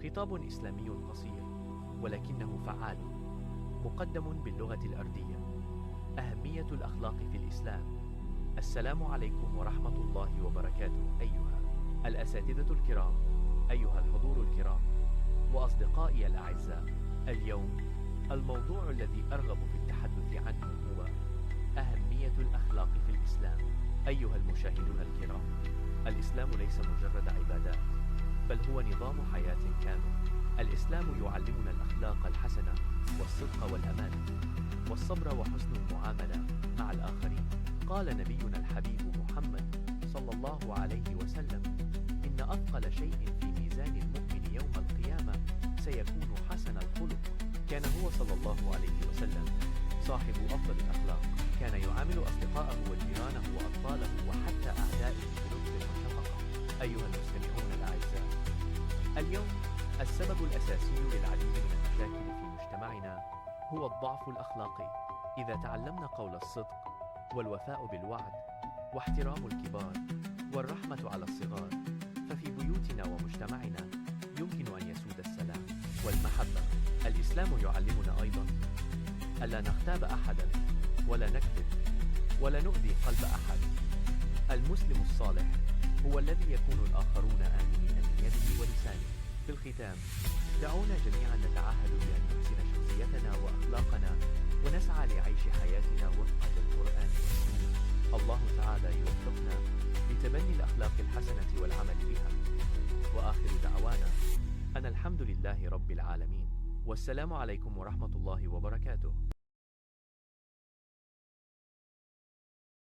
خطاب إسلامي قصير ولكنه فعال، مقدم باللغة الأردية. أهمية الأخلاق في الإسلام. السلام عليكم ورحمة الله وبركاته أيها الأساتذة الكرام، أيها الحضور الكرام، وأصدقائي الأعزاء. اليوم الموضوع الذي أرغب في التحدث عنه هو أهمية الأخلاق في الإسلام. أيها المشاهدون الكرام، الإسلام ليس مجرد عبادات، بل هو نظام حياة كامل. الإسلام يعلمنا الأخلاق الحسنة والصدق والأمانة والصبر وحسن المعاملة مع الآخرين. قال نبينا الحبيب محمد صلى الله عليه وسلم: إن أثقل شيء في ميزان المؤمن يوم القيامة سيكون حسن الخلق. كان هو صلى الله عليه وسلم صاحب أفضل الأخلاق، كان يعامل أصدقاءه وجيرانه وأطفاله وحتى أعدائه بلطف وشفقة. أيها المستمعون الأعزاء، اليوم السبب الأساسي للعديد من المشاكل في مجتمعنا هو الضعف الأخلاقي. إذا تعلمنا قول الصدق والوفاء بالوعد واحترام الكبار والرحمة على الصغار، ففي بيوتنا ومجتمعنا يمكن أن يسود السلام والمحبة. الإسلام يعلمنا أيضا ألا نغتاب أحدا ولا نكذب ولا نؤذي قلب أحد. المسلم الصالح هو الذي يكون الآخرون آمنين من يده ولسانه. في الختام، دعونا جميعا نتعهد بأن نحسن شخصيتنا وأخلاقنا ونسعى لعيش حياتنا وفقا للقرآن والسنة. الله تعالى يوفقنا لتبني الأخلاق الحسنة والعمل بها. وآخر دعوانا أن الحمد لله رب العالمين، والسلام عليكم ورحمة الله وبركاته.